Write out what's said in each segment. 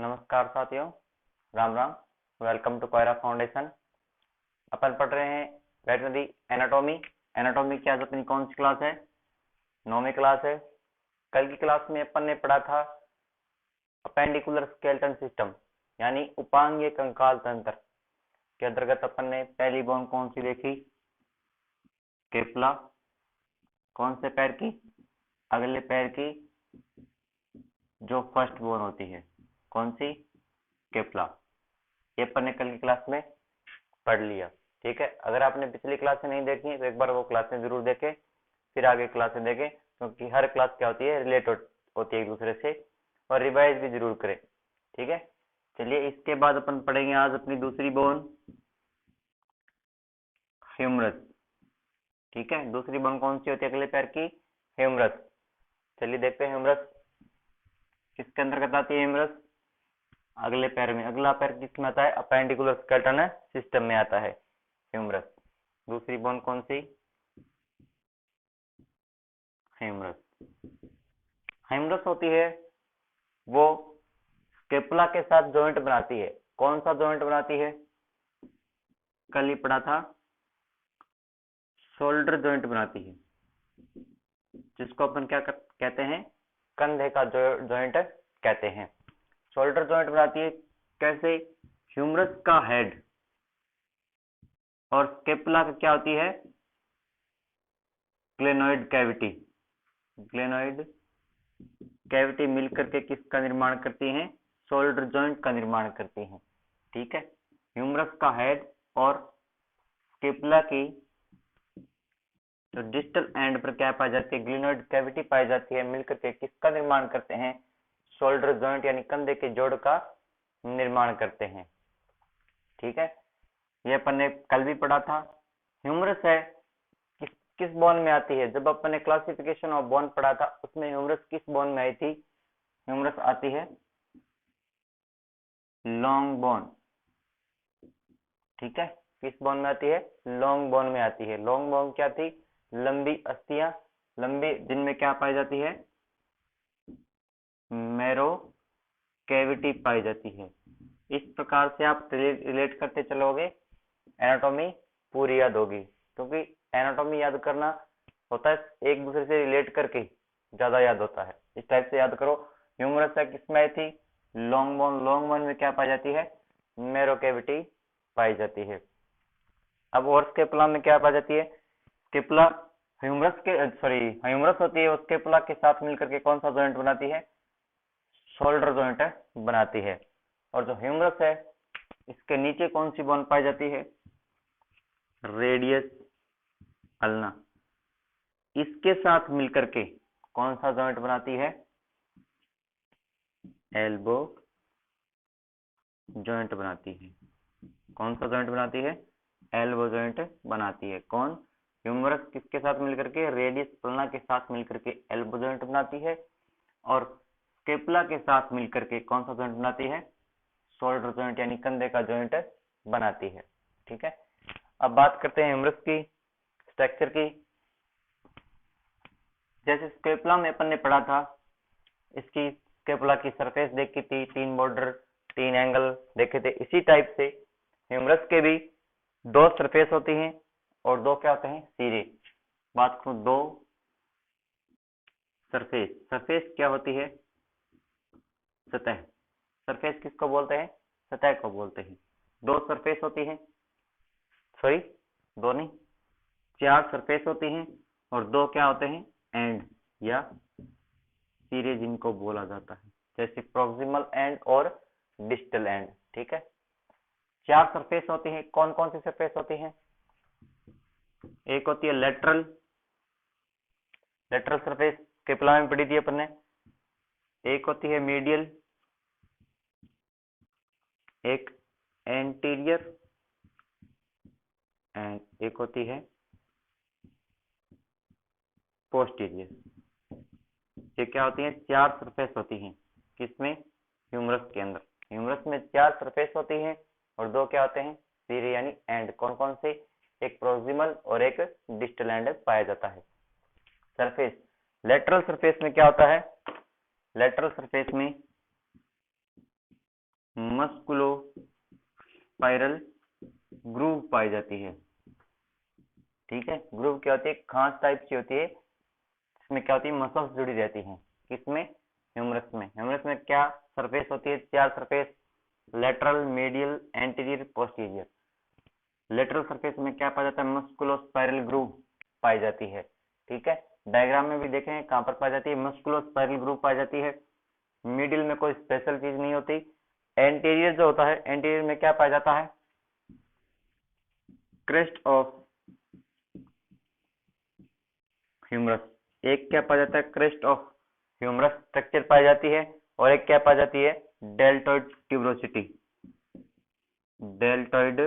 नमस्कार साथियों, Ram Ram. Welcome to Koyra foundation. अपन पढ़ रहे हैं वेटनरी एनाटॉमी। एनाटॉमी की आज अपनी कौन सी क्लास है? 9वीं क्लास है। कल की क्लास में अपन ने पढ़ा था अपेंडिकुलर स्केलेटन सिस्टम, यानी उपांगीय कंकाल तंत्र के अंतर्गत अपन ने पहली बोन कौन सी देखी? केपला। कौन से पैर की? अगले पैर की, जो फर्स्ट बोन होती है। कौन सी? केपला। ये अपन ने कल की क्लास में पढ़ लिया। ठीक है, अगर आपने पिछली क्लासें नहीं देखी तो एक बार वो क्लासें जरूर देखें, फिर आगे क्लासें देखें, क्योंकि हर क्लास क्या होती है, रिलेट होती है एक दूसरे से, और रिवाइज भी जरूर करें। ठीक है, चलिए इसके बाद अपन पढ़ेंगे आज अपनी दूसरी बोन, ह्यूमरस। ठीक है, दूसरी बोन कौन सी होती है अगले पैर की? ह्यूमरस। चलिए देखते हैं ह्यूमरस किसके अंतर्गत आती है। ह्यूमरस अगले पैर में, अगला पैर किसमें आता है? अपेंडिकुलर स्केलेटन सिस्टम में आता है ह्यूमरस। दूसरी बोन कौन सी? ह्यूमरस। ह्यूमरस होती है वो स्केपुला के साथ जॉइंट बनाती है। कौन सा जॉइंट बनाती है? कल ही पढ़ा था, शोल्डर जॉइंट बनाती है, जिसको अपन क्या कहते हैं? कंधे का जॉइंट कहते हैं। शोल्डर जॉइंट बनाती है। कैसे? ह्यूमरस का हेड और स्केपुला का क्या होती है? Glenoid cavity. ग्लेनोइड कैविटी मिलकर के किसका निर्माण करती हैं? शोल्डर जॉइंट का निर्माण करती हैं। ठीक है, ह्यूमरस का हेड और स्केपुला की जो डिस्टल एंड पर क्या पाई जाती है? ग्लेनोइड कैविटी पाई जाती है। मिलकर के किसका निर्माण करते हैं? शोल्डर जॉइंट यानी कंधे के जोड़ का निर्माण करते हैं। ठीक है, ये अपन ने कल भी पढ़ा था। ह्यूमरस है किस बोन में आती है? जब अपन ने क्लासिफिकेशन ऑफ बोन पढ़ा था, उसमें ह्यूमरस किस बोन में आई थी? ह्यूमरस आती है लॉन्ग बोन। ठीक है, किस बोन में आती है? लॉन्ग बोन में आती है। लॉन्ग बोन क्या थी? लंबी अस्थियां, लंबी, जिनमें क्या पाई जाती है? मैरो कैविटी पाई जाती है। इस प्रकार से आप रिलेट करते चलोगे, एनाटॉमी पूरी याद होगी। क्योंकि एनाटॉमी याद करना होता है एक दूसरे से रिलेट करके ज्यादा याद होता है। इस टाइप से याद करो। ह्यूमरस किसमें आई थी? Long bone. लॉन्ग बोन में क्या पाई जाती है? मैरो कैविटी पाई जाती है। अब और स्केपुला में क्या पाई जाती है? स्केपुला ह्यूमरस होती है, वो स्केपुला के साथ मिलकर के कौन सा जॉइंट बनाती है? शोल्डर जॉइंट बनाती है। और जो ह्यूमरस है, इसके नीचे कौन सी बोन पाई जाती है? Radius ulna. इसके साथ मिलकर के कौन सा जॉइंट बनाती है? एल्बो जॉइंट बनाती है। कौन सा जॉइंट बनाती है? एल्बो जॉइंट बनाती है। कौन? ह्यूमरस किसके साथ मिलकर के? रेडियस अल्ना के साथ मिलकर के एल्बो जॉइंट बनाती है। और स्केपुला के साथ मिलकर के कौन सा जॉइंट बनाती है? शोल्डर जॉइंट यानी कंधे का जॉइंट बनाती है। ठीक है, अब बात करते हैं ह्यूमरस की स्ट्रक्चर की। जैसे स्केपुला में अपन ने पढ़ा था, इसकी स्केपुला की सरफेस देखी थी, 3 बॉर्डर 3 एंगल देखे थे। इसी टाइप से ह्यूमरस के भी 2 सरफेस होती हैं और 2 क्या होते हैं? सिरे। बात करूं, 2 सरफेस। सरफेस क्या होती है? सतह। सरफेस किसको बोलते हैं? सतह को बोलते हैं। 2 सरफेस होती है, सॉरी 2 नहीं, 4 सरफेस होती हैं और 2 क्या होते हैं? एंड या सिरे, जिनको बोला जाता है, जैसे प्रोक्सिमल एंड और डिस्टल एंड। ठीक है, 4 सरफेस होती हैं। कौन कौन सी सरफेस होती हैं? एक होती है लेटरल। लेटरल सरफेस स्केपुला में पढ़ी थी अपन ने। एक होती है मीडियल, एक एंटीरियर, एंड एक होती है पोस्टीरियर। ये क्या होती है? 4 सरफेस होती हैं। किसमें? ह्यूमरस के अंदर। ह्यूमरस में 4 सरफेस होती हैं और 2 क्या होते हैं? सिरे यानी एंड। कौन कौन से? एक प्रोक्सिमल और एक डिस्टल एंड पाया जाता है। सरफेस लेटरल सरफेस में क्या होता है? लेटरल सरफेस में मस्कुलोस्पाइरल ग्रूव पाई जाती है। ठीक है, ग्रूव क्या होती है, खांच टाइप की होती है, इसमें क्या होती है, मसल्स जुड़ी रहती हैं। किसमें, ह्यूमरस में। ह्यूमरस में क्या सरफेस होती है, 4 surface, lateral, medial, anterior, posterior. Lateral surface में क्या पाया जाता है, मस्कुलोस्पाइरल ग्रूव पाई जाती है। ठीक है, डायग्राम में भी देखें कहां पर पाई जाती है, मस्कुलोस्पाइरल ग्रूव पाई जाती है। मिडिल में कोई स्पेशल चीज नहीं होती। एंटीरियर जो होता है, एंटीरियर में क्या पाया जाता है, क्रेस्ट ऑफ ह्यूमरस। एक क्या पाया जाता है, क्रेस्ट ऑफ ह्यूमरस स्ट्रक्चर पाई जाती है, और एक क्या पाई जाती है, डेल्टॉइड ट्यूबरोसिटी। डेल्टॉइड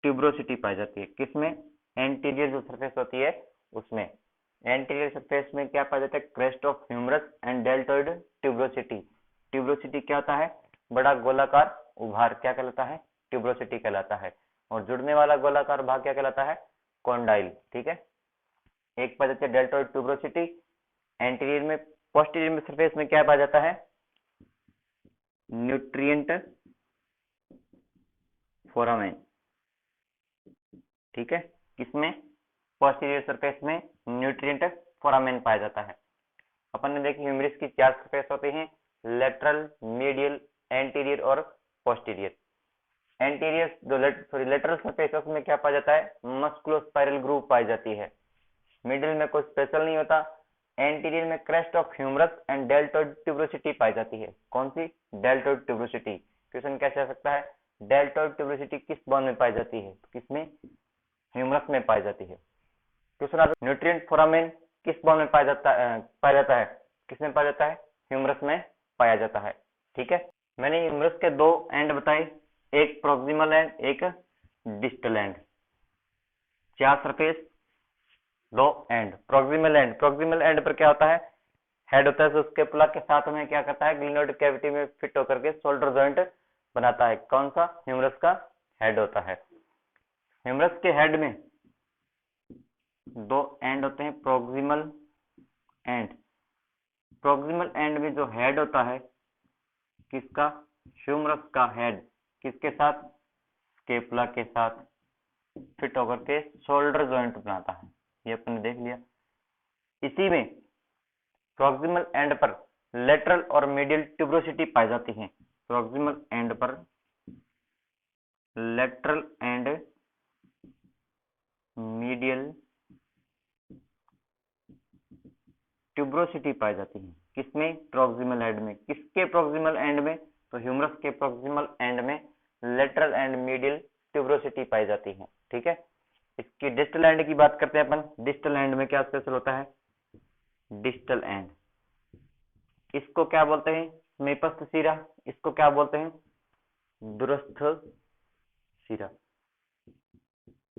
ट्यूबरोसिटी पाई जाती है किसमें, एंटीरियर जो सरफेस होती है उसमें। एंटीरियर सरफेस में क्या पाया जाता है, crest of humerus and deltoid tuberosity. Tuberosity क्या होता है, बड़ा गोलाकार उभार क्या कहलाता है, ट्यूबरोसिटी कहलाता है। और जुड़ने वाला गोलाकार भाग क्या कहलाता है, कॉन्डाइल। ठीक है, एक पाया जाता है डेल्टॉइड ट्यूबरोसिटी। एंटीरियर में, पोस्टीरियर में सरफेस में क्या पाया जाता है, न्यूट्रिएंट फोरामेन। ठीक है, किसमें, पोस्टीरियर सरफेस में न्यूट्रिएंट फोरामेन पाया जाता है। अपन ने देखी ह्यूमरस की 4 सरफेस होती हैं, लेटरल, मीडियल, एंटीरियर और पोस्टीरियर। एंटीरियर जो लेटरल सरफेस है उसमें क्या पाया जाता है, मस्कुलोस्पाइरल ग्रूव पाई जाती है। मिडिल में कोई स्पेशल नहीं होता। एंटीरियर में crest of humerus and deltoid tuberosity पाई जाती है। कौन सी, डेल्टॉइड ट्यूबरोसिटी। क्वेश्चन कैसे आ सकता है, डेल्टॉइड ट्यूबरोसिटी किस बोन में पाई जाती है, किसमें, ह्यूमरस में पाई जाती है। दूसरा, न्यूट्रिएंट फोरामेन किस बोन में पाया जाता है, किसमें पाया जाता है, ह्यूमरस में पाया जाता है। ठीक है, मैंने ह्यूमरस के 2 एंड बताए, एक प्रोक्सिमल एंड, एक distal end. 4 surface, 2 and. Proximal and पर क्या होता है, हेड होता है, तो स्केपुला के साथ में क्या करता है, ग्लिनोइड कैविटी में फिट होकर के शोल्डर जॉइंट बनाता है। कौन सा, ह्यूमरस का हेड होता है। ह्यूमरस के हेड में 2 एंड होते हैं, प्रोक्सिमल एंड। प्रोक्सिमल एंड में जो हेड होता है किसका, ह्यूमरस का हेड, किसके साथ, स्केपुला के साथ फिट होकर के शोल्डर जॉइंट बनाता है। ये अपने देख लिया। इसी में प्रोक्सिमल एंड पर लेटरल और मीडियल ट्यूबरोसिटी पाई जाती है। प्रोक्सिमल एंड पर लेटरल एंड मीडियल ट्यूबरोसिटी पाई जाती है। किसमें, प्रोक्सिमल एंड में। किसके प्रोक्सिमल एंड में, तो ह्यूमरस के प्रोक्सिमल एंड में लेटरल एंड मीडियल ट्यूबरोसिटी पाई जाती है। ठीक है, इसकी डिस्टल एंड की बात करते हैं अपन। डिस्टल एंड में क्या स्पेशल होता है, डिस्टल एंड, इसको क्या बोलते हैं, समीपस्थ सिरा। इसको क्या बोलते हैं, दूरस्थ सिरा।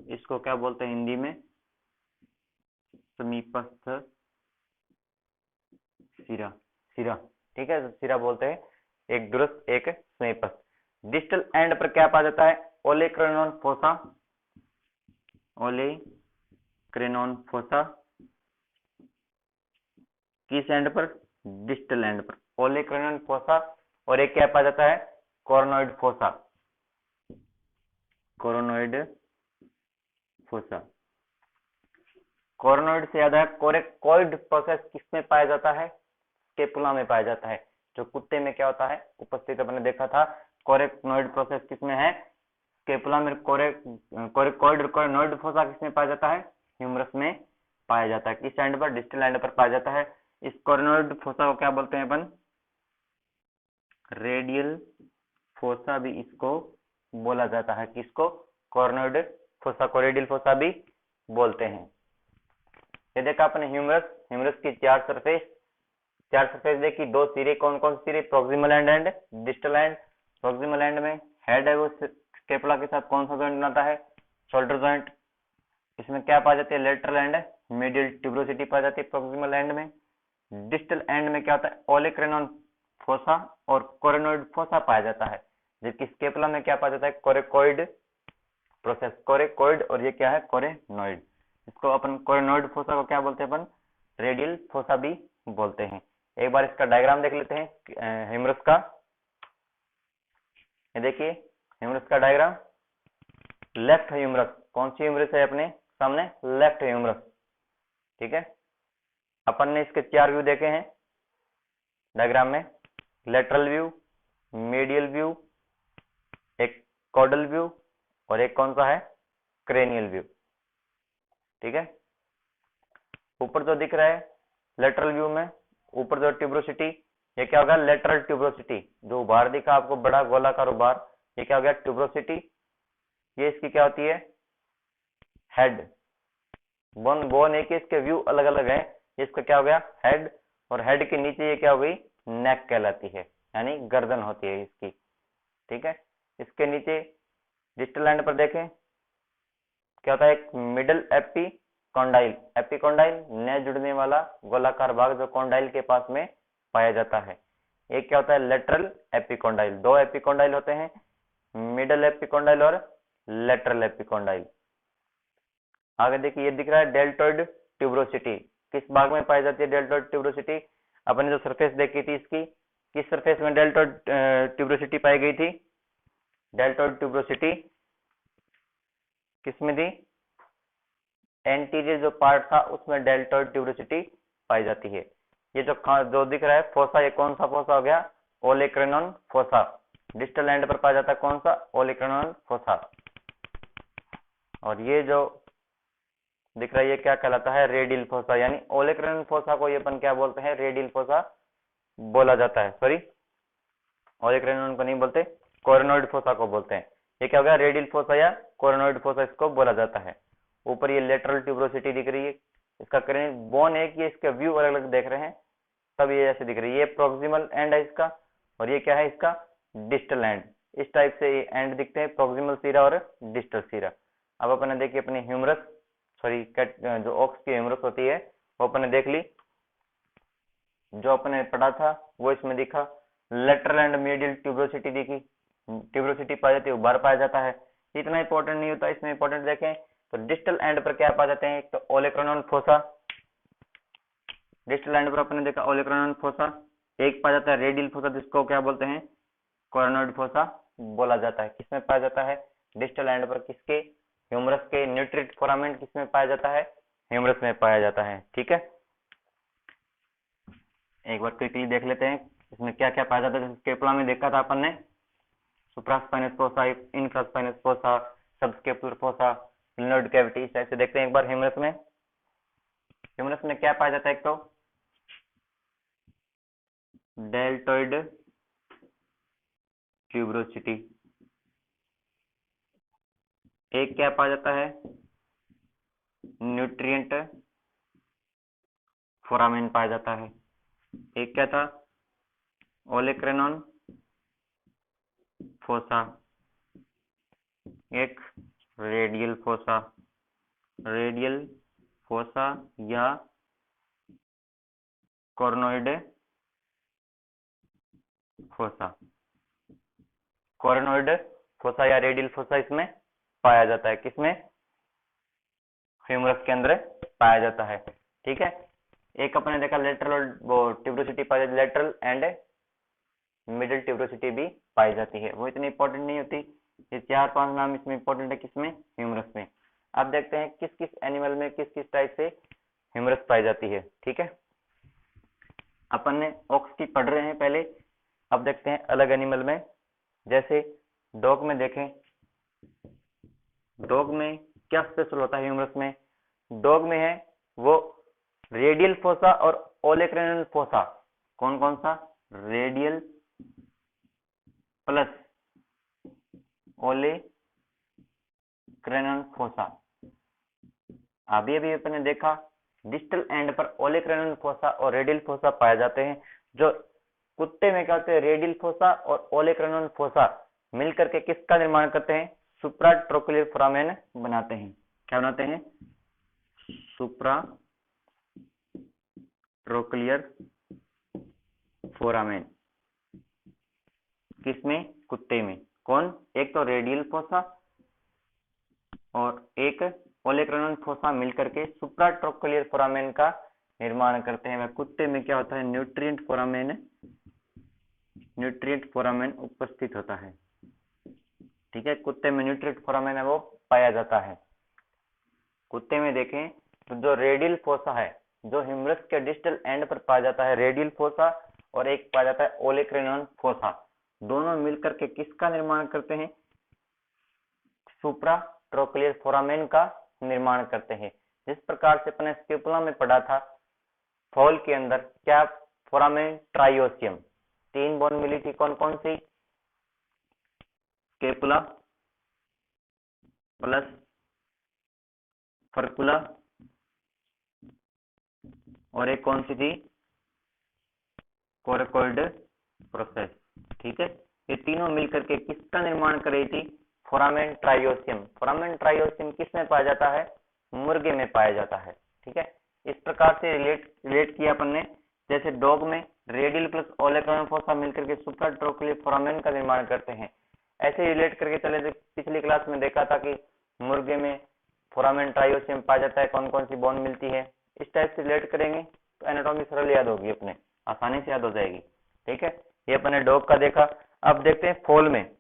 इसको क्या बोलते हैं हिंदी में, समीपस्थ सिरा। सिरा, ठीक है, सिरा बोलते हैं, एक दूरस्थ एक समीपस्थ। डिस्टल एंड पर क्या पाया जाता है, ओलेक्रेनोन फोसा। ओलेक्रेनोन फोसा किस एंड पर, डिस्टल एंड पर, ओलेक्रेनोन फोसा। और एक क्या पाया जाता है, coronoid fossa. Coronoid fossa. Coronoid से याद है, कोरेकोइड प्रोसेस किसमें पाया जाता है, स्केपुला में पाया जाता है। जो कुत्ते में क्या होता है, उपस्थित अपने देखा था, कोरेक्नोइड प्रोसेस किसमें है, स्केपुला में। कोरेकोइड कोरोनॉइड फोसा किसमें पाया जाता है, ह्यूमरस में पाया जाता है। किस एंड पर, डिस्टल एंड पर पाया जाता है। इस कोरोनॉइड फोसा को क्या बोलते हैं अपन, रेडियल फोसा भी इसको बोला जाता है। किसको, कोरोनॉइड फोसा को रेडियल फोसा भी बोलते हैं। ये देखा अपने ह्यूमरस की 4 सरफेस देखी, 2 सिरे। कौन कौन से सिरे, proximal and distal end. Proximal and में हेड है, वो स्केपुला के साथ कौन सा जॉइंट बनाता है, शोल्डर जॉइंट। इसमें क्या पाई जाती है, लेटरल एंड मीडियल ट्यूबरोसिटी पाई जाती है प्रोक्सिमल एंड में। डिस्टल एंड में क्या होता है, ओलेक्रेनोन फोसा और कोरोनॉइड फोसा पाया जाता है। जबकि स्केपुला में क्या पाया जाता है, कोरेकोइड प्रोसेस, कोरेकोइड, और ये क्या है, कोरेनॉइड। इसको अपन कोरोनॉइड फोसा को क्या बोलते हैं अपन, रेडियल फोसा भी बोलते हैं। एक बार इसका डायग्राम देख लेते हैं ह्यूमरस का। ये देखिए ह्यूमरस का डायग्राम। लेफ्ट ह्यूमरस, कौन सी ह्यूमरस है अपने सामने? Left humerus. ठीक है, अपन ने इसके 4 व्यू देखे हैं डायग्राम में। लेटरल व्यू, मीडियल व्यू, एक कॉडल व्यू और एक कौन सा है? Cranial view. ठीक है, ऊपर जो दिख रहा है लेटरल व्यू में, ऊपर जो ट्यूबरोसिटी, ये क्या होगा? Lateral tuberosity. जो उभार दिखा आपको बड़ा गोलाकार उभार, ये क्या हो गया? ट्यूबरोसिटी। ये इसकी क्या होती है? हेड। बोन बोन एक ही, इसके व्यू अलग अलग है। इसका क्या हो गया? हेड। और हेड के नीचे ये क्या हो गई? नेक कहलाती है, यानी गर्दन होती है इसकी। ठीक है, इसके नीचे डिस्टल एंड पर देखें क्या होता है? एक मिडल एपिकोंडाइल। एपिकोंडाइल न जुड़ने वाला गोलाकार भाग जो कोंडाइल के पास में पाया जाता है। एक क्या होता है? Lateral epicondyle. 2 एपिकोंडाइल होते हैं, मिडल एपिकोंडाइल और लेटरल एपिकोंडाइल। आगे देखिए ये दिख रहा है डेल्टोइड ट्यूबरोसिटी। किस भाग में पाई जाती है डेल्टोइड ट्यूबरोसिटी? अपने जो सरफेस देखी थी इसकी, किस सरफेस में डेल्टोइड ट्यूबरोसिटी पाई गई थी? डेल्टोइड ट्यूबरोसिटी किसमें थी? एंटीरियर जो पार्ट था उसमें डेल्टोइड ट्यूबरोसिटी पाई जाती है। ये जो दिख रहा है फोसा, ये कौन सा फोसा हो गया? ओलेक्रेनॉन फोसा। डिस्टल एंड पर पाया जाता है कौन सा? ओलेक्रेनॉन फोसा। और ये जो दिख रहा है ये क्या कहलाता है? Radial fossa. यानी ओलेक्रेनॉन फोसा को ये अपन क्या बोलते हैं? रेडियल फोसा बोला जाता है। सॉरी, ओलेक्रेनॉन को नहीं बोलते, कोरोनोइड फोसा को बोलते हैं। ये क्या हो गया? रेडियल फोसा या कोरोनोइड फोसा इसको बोला जाता है। ऊपर ये लेटरल ट्यूबरोसिटी दिख रही है, इसका करें बोन एक, ये इसके व्यू अलग अलग देख रहे हैं, सब ये ऐसे दिख रही है। ये प्रोक्सिमल एंड है इसका, और ये क्या है इसका? Distal end. इस टाइप से ये एंड दिखते हैं, प्रोक्सिमल सीरा और डिस्टल सीरा। अब अपन ने देखिए अपनी ह्यूमरस, सॉरी जो ऑक्स की ह्यूमरस होती है वो अपन ने देख ली। जो अपने पढ़ा था वो इसमें दिखा। लेटरल एंड मीडियल ट्यूबरोसिटी दिखी, ट्यूबरोसिटी पाई जाती है, उभार पाया जाता है। इतना इंपॉर्टेंट नहीं होता, इसमें इंपॉर्टेंट देखें तो डिस्टल एंड पर क्या पा जाते हैं? एक तो ओलेक्रेनॉन फोसा। डिस्टल एंड पर अपने देखा ओलेक्रेनॉन फोसा। एक पाया जाता है रेडियल फोसा, जिसको क्या बोलते हैं? कोरोनोइड फोसा बोला जाता है। किसमें पाया जाता है? डिस्टल एंड पर। किसके? ह्यूमरस के। न्यूट्रिट फोरामेन किसमें पाया जाता है? ह्यूमरस में पाया जाता है। ठीक है, एक बार क्विकली देख लेते हैं इसमें क्या क्या पाया जाता है। स्केपुला में देखा था अपन ने, supraspinous fossa, infraspinous fossa, subscapular fossa, glenoid cavity. इस टाइप से देखते हैं एक बार ह्यूमरस में। ह्यूमरस में क्या पाया जाता है? एक तो डेल्टोइड ट्यूबरोसिटी। एक क्या पाया जाता है? न्यूट्रिएंट फोरामेन पाया जाता है। एक क्या था? ओलेक्रेनॉन फोसा। एक रेडियल फोसा। रेडियल फोसा या कोरोनोइड फोसा। कोरोनोइड फोसा या रेडियल फोसा इसमें पाया जाता है। किसमें? ह्यूमरस के अंदर पाया जाता है। ठीक है, एक अपने देखा लेटरल वो ट्यूबरोसिटी पाई जाती है, लेटरल एंड मिडिल ट्यूबरोसिटी भी पाई जाती है। वो इतनी इंपॉर्टेंट नहीं होती। ये 4-5 नाम इसमें इंपॉर्टेंट है। किसमें? ह्यूमरस में। अब देखते हैं किस किस एनिमल में किस किस टाइप से ह्यूमरस पाई जाती है। ठीक है, अपन ने ऑक्स की पढ़ रहे हैं पहले, अब देखते हैं अलग एनिमल में। जैसे डॉग में देखें, डॉग में क्या स्पेशल होता है ह्यूमरस में? डॉग में है वो रेडियल फोसा और ओलेक्रेनल फोसा। कौन कौन सा? Radial plus olecranon fossa. अभी अभी अपने देखा डिस्टल एंड पर ओलेक्रेनल फोसा और रेडियल फोसा पाए जाते हैं। जो कुत्ते में क्या होते हैं? रेडियल फोसा और ओलेक्रेनल फोसा मिलकर के किसका निर्माण करते हैं? सुप्राट्रोकुलर फोरामेन बनाते हैं। क्या बनाते हैं? सुप्राट्रोकुलर फोरामेन। किसमें? कुत्ते में। कौन? एक तो रेडियल फोसा और एक ओलेक्रेनल फोसा मिलकर के सुप्राट्रोकुलर फोरामेन का निर्माण करते हैं। वह कुत्ते में क्या होता है, न्यूट्रिएंट फोरामेन उपस्थित होता है। ठीक है, कुत्ते में न्यूट्रिएंट फोरामेन है वो पाया जाता है। कुत्ते में देखें तो जो रेडियल फोसा है, जो ह्यूमरस के डिस्टल एंड पर पाया जाता है रेडियल फोसा, और एक पाया जाता है ओलेक्रेनियन फोसा, दोनों मिलकर के किसका निर्माण करते हैं, सुप्राट्रोक्लियर फोरामेन का निर्माण करते हैं। जिस प्रकार से अपने स्केपुला में पढ़ा था, फॉल के अंदर क्या फोरामेन ट्राइओसियम, 3 बोन मिली थी, कौन कौन सी, स्केपुला प्लस फर्कुला और एक कौन सी थी, कोरकोइड प्रोसेस। ठीक है, ये तीनों मिलकर के किसका निर्माण कर रही थी, फोरामेन ट्राइओसियम। फोरामेन ट्राइओसियम किस में पाया जाता है, मुर्गे में पाया जाता है। ठीक है, इस प्रकार से रिलेट किया अपन ने, जैसे डॉग में रेडियल प्लस ओलेक्रेनियन फोसा मिलकर के सुप्राट्रोक्लियर फोरामेन का निर्माण करते हैं, ऐसे रिलेट करके चले। पिछली क्लास में देखा था कि मुर्गे में फोरामेन ट्राइओसियम पाया जाता है, कौन कौन सी बोन मिलती है, इस टाइप से रिलेट करेंगे तो एनाटॉमी सरल याद होगी, अपने आसानी से याद हो जाएगी। ठीक है, ये अपने डॉग का देखा। अब देखते हैं फॉल में,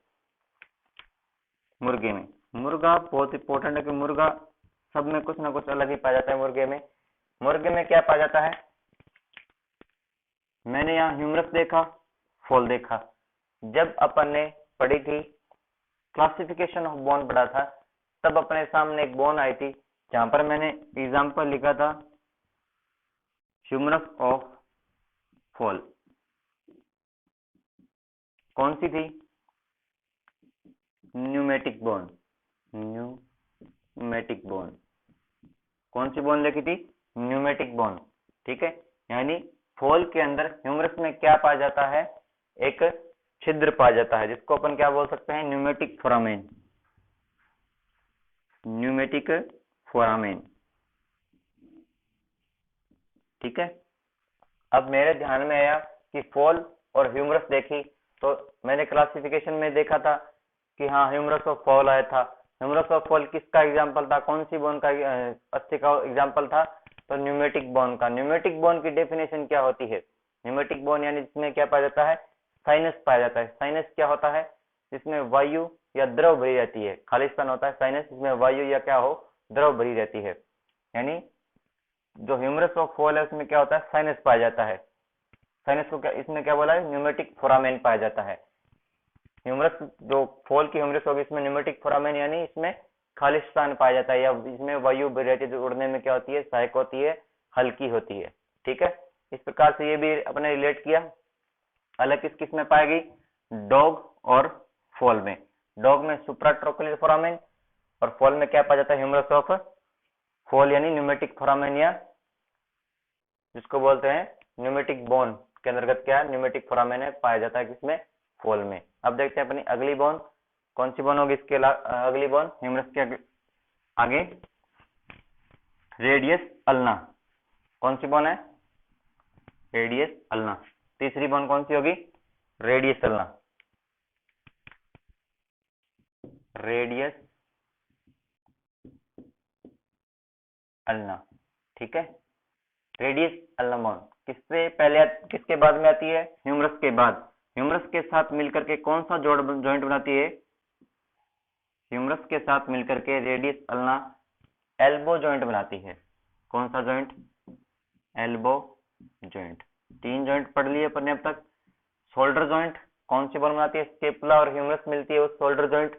मुर्गे में। मुर्गा बहुत इंपॉर्टेंट है कि मुर्गा सब में कुछ ना कुछ अलग ही पाया जाता है। मुर्गे में क्या पाया जाता है, मैंने यहाँ ह्यूमरस देखा, फॉल देखा। जब अपन ने पढ़ी थी क्लासिफिकेशन ऑफ बोन पढ़ा था, तब अपने सामने एक बोन आई थी जहां पर मैंने एग्जाम्पल लिखा था ह्यूमरस ऑफ फॉल। कौन सी थी, न्यूमेटिक बोन। कौन सी बोन लिखी थी, न्यूमेटिक बोन। ठीक है, यानी फॉल के अंदर ह्यूमरस में क्या पाया जाता है, एक छिद्र पाया जाता है, जिसको अपन क्या बोल सकते हैं, न्यूमेटिक फोरामेन। ठीक है, अब मेरे ध्यान में आया कि फॉल और ह्यूमरस देखी, तो मैंने क्लासिफिकेशन में देखा था कि हाँ ह्यूमरस ऑफ फॉल आया था। ह्यूमरस ऑफ फॉल किसका एग्जाम्पल था, कौन सी बोन का अस्थि का एग्जाम्पल था, तो न्यूमेटिक बोन का। न्यूमेटिक बोन की डेफिनेशन क्या होती है, न्यूमेटिक बोन यानी जिसमें क्या पाया जाता है, साइनस पाया जाता है। साइनस क्या होता है, जिसमें वायु या द्रव भरी रहती है, खालिस्तान होता है साइनस, जिसमें वायु या क्या हो, द्रव भरी रहती है। यानी जो ह्यूमरस ऑफ फॉल है उसमें क्या होता है, साइनस पाया जाता है। साइनस को क्या, इसमें क्या बोला है, न्यूमेटिक फोरामेन पाया जाता है। ह्यूमरस जो फॉल की ह्यूमरस होगी, इसमें न्यूमेटिक फोरामेन यानी इसमें खालिस्तान पाया जाता है, या इसमें वायु भरी रहती है, जो उड़ने में क्या होती है, सहायक होती है, हल्की होती है। ठीक है, इस प्रकार से ये भी अपने रिलेट किया। अलग किस किस में पाएगी, डॉग और फॉल में। डॉग में सुप्राट्रोक्लियर फोरामेन, और फॉल में क्या पाया जाता है, ह्यूमरस ऑफ फॉल यानी न्यूमेटिक फोरामेन, या जिसको बोलते हैं न्यूमेटिक बोन के अंतर्गत क्या है, न्यूमेटिक फोरामेन है, पाया जाता है किसमें, फॉल में। अब देखते हैं अपनी अगली बोन, कौन सी बोन होगी इसके अगली बोन, ह्यूमरस के आगे, रेडियस अल्ना। कौन सी बोन है, रेडियस अल्ना। तीसरी बोन कौन सी होगी, रेडियस अल्ना। ठीक है, रेडियस अल्ना बोन किससे पहले, किसके बाद में आती है, ह्यूमरस के बाद। ह्यूमरस के साथ मिलकर के कौन सा जॉइंट बनाती है, ह्यूमरस के साथ मिलकर के रेडियस अल्ना एल्बो जॉइंट बनाती है। कौन सा जॉइंट, एल्बो जॉइंट। 3 जॉइंट पढ़ लिए अपन ने अब तक। शोल्डर जॉइंट कौन सी बोन बनाती है, स्केपुला और ह्यूमरस मिलती है, वो शोल्डर जॉइंट।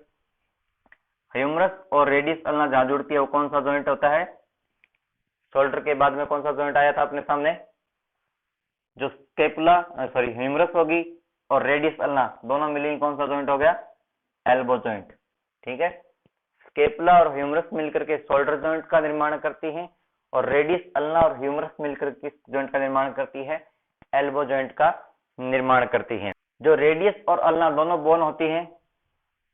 ह्यूमरस और रेडियस अल्ना जहां जुड़ती है वो कौन सा जॉइंट होता है, शोल्डर के बाद में कौन सा जॉइंट आया था अपने सामने, जो स्केपुला सॉरी ह्यूमरस होगी और रेडियस अल्ना दोनों मिलेंगे, कौन सा जॉइंट हो गया, एल्बो जॉइंट। ठीक है, स्केपुला और ह्यूमरस मिलकर के शोल्डर जॉइंट का निर्माण करती हैं, और रेडियस अल्ना और ह्यूमरस मिलकर किस जॉइंट का निर्माण करती है, एल्बो जॉइंट का निर्माण करती हैं। जो रेडियस और अल्ना दोनों बोन होती हैं,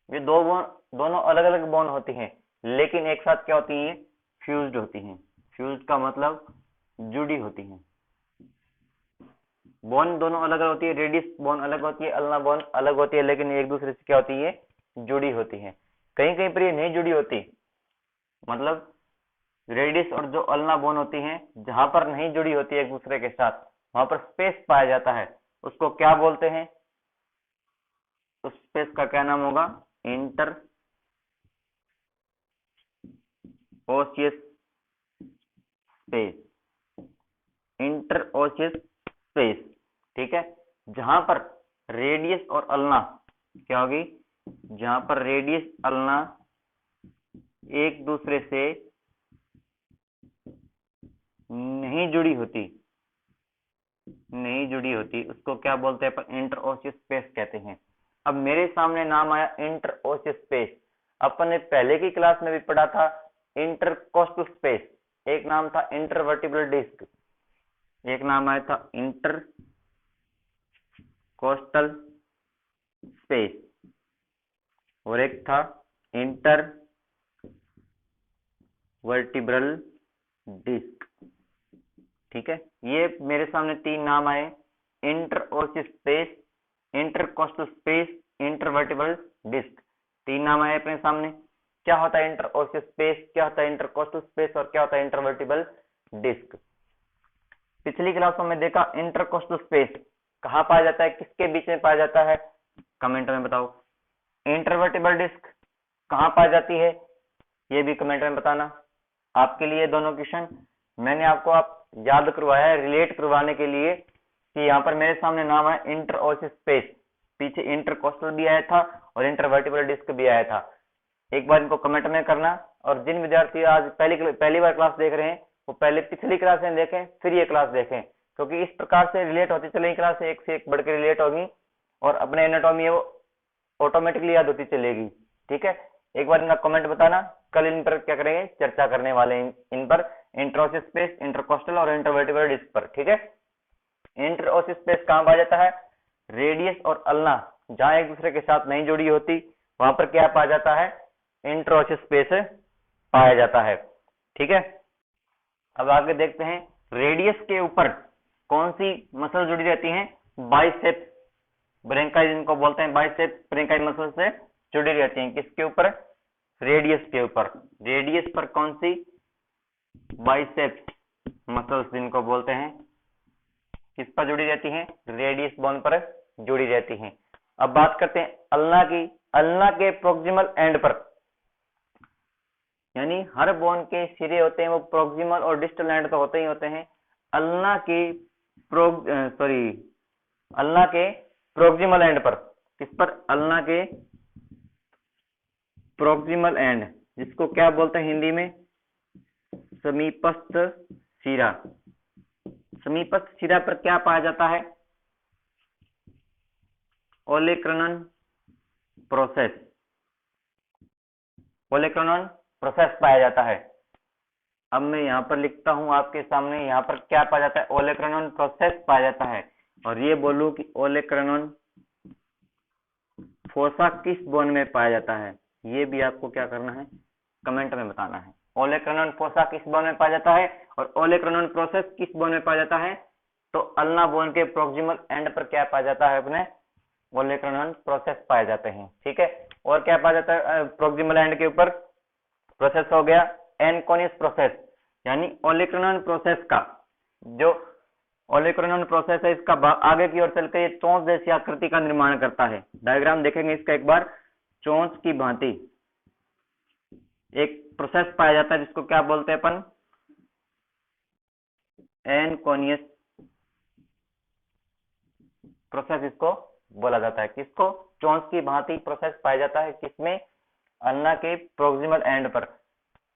ये दोनों अलग अलग बोन होती हैं, लेकिन एक साथ क्या होती है, फ्यूज्ड होती हैं। फ्यूज्ड का मतलब जुड़ी होती हैं। बोन दोनों अलग अलग होती है, रेडियस बोन अलग होती है, अल्ना बोन अलग होती है, लेकिन एक दूसरे से क्या होती है, जुड़ी होती है। कहीं कहीं पर ये नहीं जुड़ी होती, मतलब रेडियस और जो अल्ना बोन होती हैं, जहां पर नहीं जुड़ी होती है एक दूसरे के साथ, वहां पर स्पेस पाया जाता है, उसको क्या बोलते हैं? उस स्पेस का क्या नाम होगा? Interosseous space, interosseous space. ठीक है, जहां पर रेडियस और अल्ना क्या होगी? जहां पर रेडियस अल्ना एक दूसरे से नहीं जुड़ी होती, उसको क्या बोलते हैं? अपन इंटर ओसियस स्पेस कहते हैं। अब मेरे सामने नाम आया इंटर ओसियस स्पेस। अपन ने पहले की क्लास में भी पढ़ा था इंटरकोस्टल स्पेस, एक नाम था इंटरवर्टिबल डिस्क, एक नाम आया था इंटर कोस्टल स्पेस, और एक था इंटर वर्टिब्रल डिस्क। ठीक है, ये मेरे सामने तीन नाम आए, interosseous space, intercostal space, intervertebral disc. तीन नाम आए अपने सामने। क्या होता है इंटर ओसियस स्पेस, क्या होता है इंटरकोस्टल स्पेस, और क्या होता है इंटरवर्टिब्रल डिस्क? पिछली क्लासों में देखा इंटरकोस्टल स्पेस कहाँ पाया जाता है, किसके बीच में पाया जाता है? कमेंट में बताओ। इंटरवर्टिबल डिस्क कहाँ पाई जाती है, ये भी कमेंट में बताना। आपके लिए दोनों क्वेश्चन मैंने आपको याद करवाया है रिलेट करवाने के लिए कि यहाँ पर मेरे सामने नाम है इंटर ओसियस स्पेस, पीछे इंटरकोस्टल भी आया था और इंटरवर्टिबल डिस्क भी आया था। एक बार इनको कमेंट में करना, और जिन विद्यार्थी आज पहली बार क्लास देख रहे हैं वो पहले पिछली क्लास में देखें, फिर ये क्लास देखें, क्योंकि इस प्रकार से रिलेट होती चलेगी क्लास, एक से एक बढ़ के रिलेट होगी और अपने एनाटॉमी वो ऑटोमेटिकली याद होती चलेगी। ठीक है, एक बार इनका कमेंट बताना, कल इन पर क्या करेंगे, चर्चा करने वाले हैं इन पर, इंटर ओसियस स्पेस, इंटरकोस्टल और इंटरवर्टिब्रल डिस्क पर। ठीक है, इंटर ओसियस स्पेस कहाँ पाया जाता है? रेडियस और अल्ना जहां एक दूसरे के साथ नहीं जुड़ी होती, वहां पर क्या पाया जाता है? इंटर ओसियस स्पेस पाया जाता है। ठीक है, अब आगे देखते हैं रेडियस के ऊपर कौन सी मसल जुड़ी रहती है? बाइसेप्स ब्रेंकाई, जिनको बोलते हैं बाइसेप्स ब्रेंकाई मसल से जुड़ी रहती हैं। किसके ऊपर? रेडियस के ऊपर। रेडियस पर कौन सी? बाइसेप्स मसल्स जिनको बोलते हैं, किस पर जुड़ी रहती हैं? रेडियस बोन पर जुड़ी रहती हैं। अब बात करते हैं अल्ना की। अल्ना के प्रोक्सिमल एंड पर, यानी हर बोन के सिरे होते हैं वो प्रोक्सिमल और डिस्टल एंड तो होते ही होते हैं। अल्ना के अल्ना के प्रोक्सिमल एंड पर, किस पर? अल्ना के प्रोक्सिमल एंड, जिसको क्या बोलते हैं हिंदी में? समीपस्थ सिरा। समीपस्थ सिरा पर क्या पाया जाता है? ओलेक्रनन प्रोसेस, ओलेक्रनन प्रोसेस पाया जाता है। अब मैं यहाँ पर लिखता हूं आपके सामने, यहाँ पर क्या पाया जाता है? ओलेक्रनन प्रोसेस पाया जाता है। और ये बोलूं कि ओलेक्रनन फोसा किस बोन में पाया जाता है, ये भी आपको क्या करना है? कमेंट में बताना है। ओलेक्रनन फोसा किस बोन में पाया जाता है और ओलेक्रनन प्रोसेस किस बोन में पाया जाता है? तो अल्ना बोन के प्रोक्सिमल एंड पर क्या पाया जाता है? अपने ओलेक्रनन प्रोसेस पाए जाते हैं। ठीक है, और क्या पाया जाता है प्रोक्सिमल एंड के ऊपर? प्रोसेस हो गया एनकोनियस प्रोसेस, यानी ओलेक्रनन प्रोसेस का जो ओलेक्रनन प्रोसेस है, इसका आगे की ओर चलकर ये चोंच जैसी आकृति का निर्माण करता है। डायग्राम देखेंगे इसका एक बार। चोंच की भांति एक प्रोसेस पाया जाता है जिसको क्या बोलते हैं अपन? एनकोनियस प्रोसेस इसको बोला जाता है। किसको? चोंच की भांति प्रोसेस पाया जाता है। किसमें? अल्ना के प्रोक्सिमल एंड पर।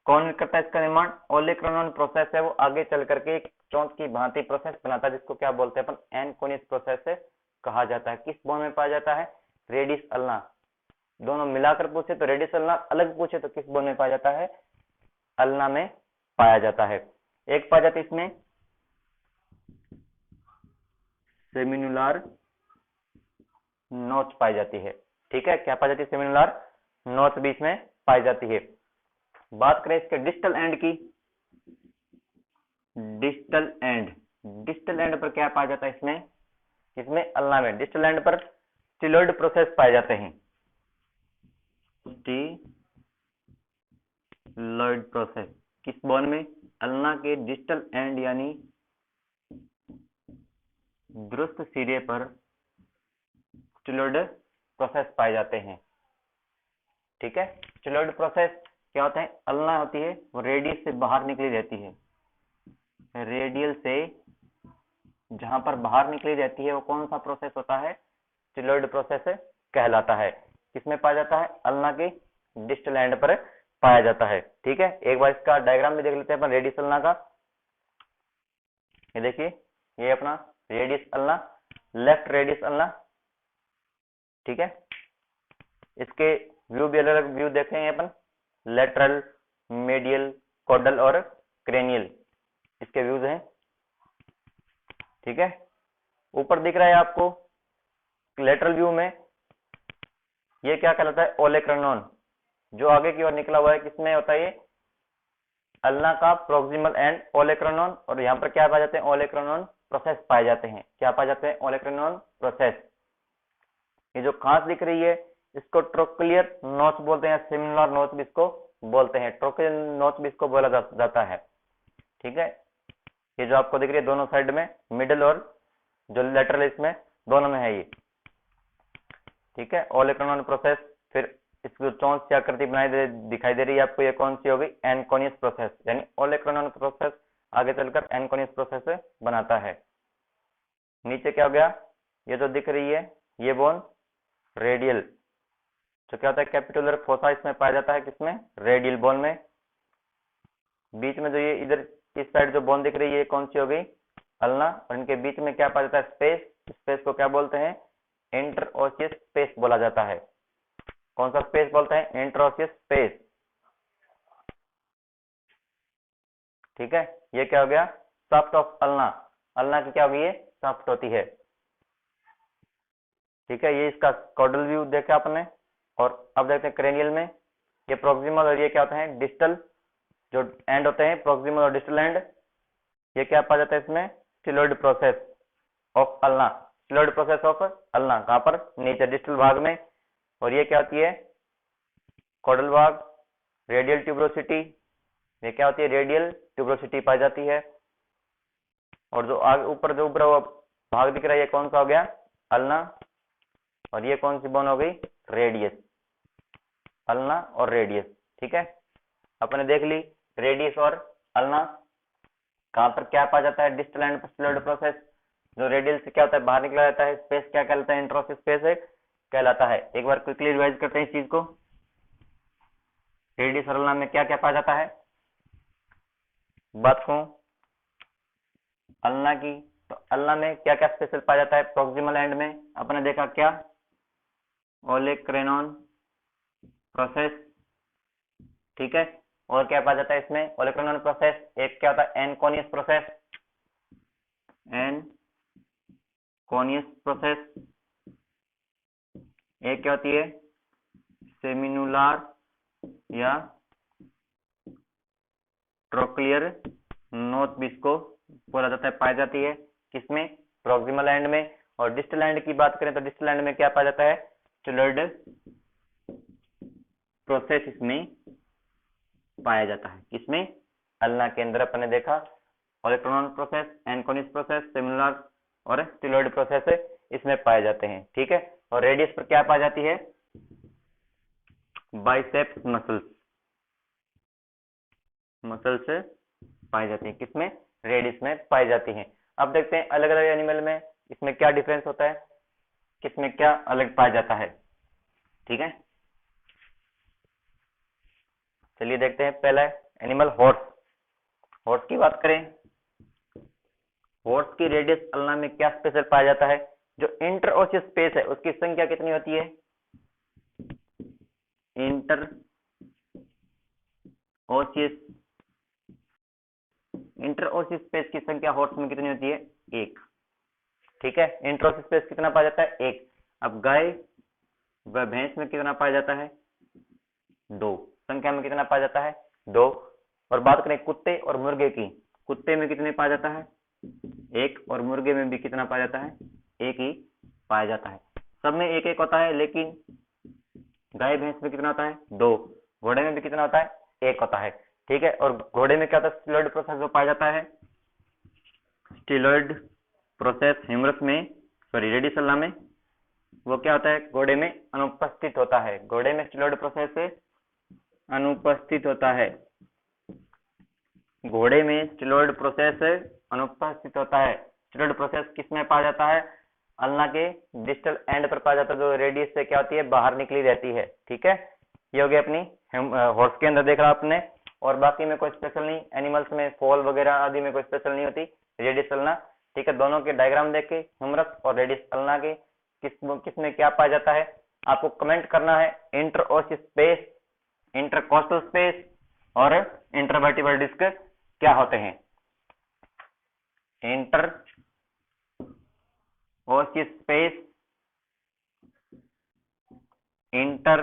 कौन करता है इसका निर्माण? ओलेक्रनन प्रोसेस है, वो आगे चल करके एक चोंच की भांति प्रोसेस बनाता है जिसको क्या बोलते हैं अपन? एनकोनियस प्रोसेस से कहा जाता है। किस बोन में पाया जाता है? Radius ulna. दोनों मिलाकर पूछे तो रेडियस अल्ना, अलग पूछे तो किस बोन में पाया जाता है? अल्ना में पाया जाता है। एक पाया जाता है इसमें सेमिनुलर नोच पाई जाती है। ठीक है, क्या पाई जाती है? सेमिनुलर नोच बीच में पाई जाती है। बात करें इसके डिस्टल एंड की। डिस्टल एंड, डिस्टल एंड पर क्या पाया जाता है इसमें? इसमें अल्ना में डिस्टल एंड पर स्टिलोइड प्रोसेस पाए जाते हैं। स्टिलोइड प्रोसेस किस बोन में? अल्ना के डिस्टल एंड यानी दुरुस्त सिरे पर स्टिलोइड प्रोसेस पाए जाते हैं। ठीक है, स्टिलोइड प्रोसेस क्या होता है? अल्ना होती है वो रेडियस से बाहर निकली रहती है, रेडियल से जहां पर बाहर निकली रहती है वो कौन सा प्रोसेस होता है? स्टिलोइड प्रोसेस कहलाता है। किसमें पाया जाता है? अल्ना के डिस्टल एंड पर पाया जाता है। ठीक है, एक बार इसका डायग्राम भी देख लेते हैं अपन रेडियस अल्ना का। ये देखिए, ये अपना radius ulna, left radius ulna. ठीक है, इसके व्यू भी अलग अलग व्यू देखेंगे अपन, लेटरल, मेडियल, कॉडल और क्रेनियल, इसके व्यूज हैं। ठीक है, ऊपर दिख रहा है आपको लेटरल व्यू में, ये क्या कहलाता है? ओलेक्रनोन, जो आगे की ओर निकला हुआ है, किसमें होता है ये? अल्ना का प्रोक्सिमल एंड ओलेक्रनोन। और यहाँ पर क्या पाए जाते हैं? ओलेक्रनोन प्रोसेस पाए जाते हैं। क्या पाए जाते हैं? ओलेक्रनोन प्रोसेस। ये जो खास दिख रही है इसको ट्रोक्लियर नोच बोलते हैं, सिमिलर नोच भी इसको बोलते हैं, ट्रोक्लियर नोच भी इसको बोला जाता है। ठीक है, ये जो आपको दिख रही है दोनों साइड में, मिडिल और जो लेटरल इसमें दोनों में है ये। ठीक है, ओलेक्रनोन प्रोसेस। फिर इसकी चौंस की आकृति दिखाई दे रही है आपको, ये कौन सी होगी? एनकोनियस प्रोसेस, यानी ओलेक्रनोन प्रोसेस आगे चलकर एनकोनियस प्रोसेस बनाता है। नीचे क्या हो गया? ये जो दिख रही है ये बोन रेडियल, जो क्या होता है? कैपिटुलर फोसा इसमें पाया जाता है। किसमें? रेडियल बोन में। बीच में जो ये इधर इस साइड जो बोन दिख रही है ये कौन सी हो गई? अल्ना। और इनके बीच में क्या पाया जाता है? स्पेस। स्पेस को क्या बोलते हैं? इंटरओसियस स्पेस बोला जाता है। कौन सा स्पेस बोलते हैं? इंटरओसियस स्पेस। ठीक है, ये क्या हो गया? Shaft of ulna. अल्ना की क्या होगी? ये शाफ्ट होती है। ठीक है, ये इसका कॉर्डल व्यू देखा आपने। और अब देखते हैं क्रेनियल में, ये प्रोक्सिमल और ये क्या होते हैं? डिस्टल, जो एंड होते हैं प्रोक्सिमल और डिस्टल एंड। ये क्या पाया जाता है इसमें? Styloid process of ulna. Styloid process of ulna कहां पर? नीचे डिस्टल भाग में। और ये क्या होती है? कॉर्डल भाग, रेडियल ट्यूब्रोसिटी। ये क्या होती है? रेडियल ट्यूब्रोसिटी पाई जाती है। और जो आगे ऊपर जो उभरा हुआ भाग दिख रहा है ये कौन सा हो गया? अल्ना। और ये कौन सी बोन हो गई? रेडियस। अल्ना और रेडियस। ठीक है, अपने देख ली रेडियस और अल्ना कहां पर क्या पाया जाता है? Distal end styloid process. जो रेडियल से क्या होता है? बाहर निकला जाता है। स्पेस क्या कहलाता है? इंट्रोसिस स्पेस कहलाता है। एक बार क्विकली रिवाइज करते हैं इस चीज को। रेडियस और अल्ना में क्या क्या पाया जाता है? बात को अल्ना की, तो अल्ना में क्या क्या स्पेशल पाया जाता है? प्रोक्सिमल एंड में अपने देखा क्या? ओलेक्रेनॉन प्रोसेस। ठीक है, और क्या पाया जाता है इसमें? ओलेक्रेनॉन प्रोसेस। एक क्या होता है? Anconeus process. Anconeus process. एक क्या होती है? सेमिनुलार या ट्रोक्लियर नोच भी इसको बोला जाता है, पाई जाती है। किसमें? प्रोक्सिमल एंड में। और डिस्टल एंड की बात करें तो डिस्टल एंड में क्या पाया जाता है? स्टिलोइड प्रोसेस इसमें पाया जाता है। किसमें? अल्ना के अंदर अपन ने देखा ओलेक्रेनॉन प्रोसेस, एनकोनियस प्रोसेस, सिमिलर और स्टिलोइड प्रोसेस इसमें पाए जाते हैं। ठीक है, और रेडियस पर क्या पाई जाती है? बाइसेप्स मसल्स, मसल्स पाई जाती है। किसमें? रेडियस में पाई जाती हैं। अब देखते हैं अलग अलग एनिमल में इसमें क्या डिफरेंस होता है, किसमें क्या अलग पाया जाता है। ठीक है, चलिए देखते हैं। पहला एनिमल हॉर्स। हॉर्स की बात करें, हॉर्स की रेडियस अल्ना में क्या स्पेशल पाया जाता है? जो इंटरओसियस स्पेस है उसकी संख्या कितनी होती है? इंटरओसियस स्पेस की संख्या हॉर्स में कितनी होती है? एक। ठीक है, इंटरओसियस स्पेस कितना पाया जाता है? एक। अब गाय व भैंस में कितना पाया जाता है? दो। संख्या में कितना पाया जाता है? दो। और बात करें कुत्ते और मुर्गे की, कुत्ते में कितने पाया जाता है? एक। और मुर्गे में भी कितना पाया जाता है? एक ही पाया जाता है। सब में एक एक होता है, लेकिन गाय भैंस में कितना होता है? दो। घोड़े में भी कितना होता है? एक होता है। ठीक है। और घोड़े में क्या होता है, स्टीलॉइड प्रोसेस जो पाया जाता है, स्टीलॉइड प्रोसेस ह्यूमरस में, सॉरी रेडिसल्ला में, वो क्या होता है, घोड़े में अनुपस्थित होता है। घोड़े में स्टीलॉइड प्रोसेस से अनुपस्थित होता है। घोड़े में स्टीलॉइड प्रोसेस अनुपस्थित होता है। स्टीलॉइड प्रोसेस किस में पाया जाता है, अल्ना के डिस्टल एंड पर पाया जाता है, जो रेडियस से क्या होती है, बाहर निकली रहती है। ठीक है, ये हो गया अपनी हॉर्स के अंदर देख रहा आपने। और बाकी में कोई स्पेशल नहीं, एनिमल्स में फॉल वगैरह आदि में कोई स्पेशल नहीं होती, रेडियस अल्ना। ठीक है, दोनों के डायग्राम देख के ह्यूमरस और रेडियस अल्ना के किस में क्या पाया जाता है, आपको कमेंट करना है। इंटरओसिस स्पेस, इंटरकोस्टल स्पेस और इंटरवर्टिब्रल डिस्क क्या होते हैं। Inter Oasis space, inter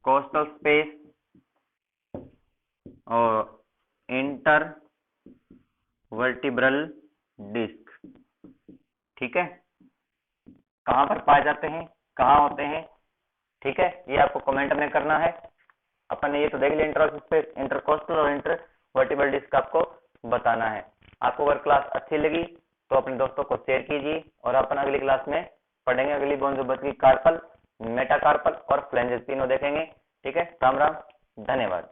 coastal space और इंटर वर्टिब्रल डिस्क। ठीक है, कहां पर पाए जाते हैं, कहां होते हैं, ठीक है, ये आपको कमेंट में करना है। अपन ने ये तो देख लिया, इंटरओसिस स्पेस, इंटरकोस्टल और इंटर वर्टिब्रल डिस्क आपको बताना है। आपको अगर क्लास अच्छी लगी तो अपने दोस्तों को शेयर कीजिए, और अपन अगली क्लास में पढ़ेंगे। अगली बोन जो बच गई, कार्पल, मेटाकार्पल और फ्लैंजेस, तीनों देखेंगे। ठीक है, राम राम, धन्यवाद।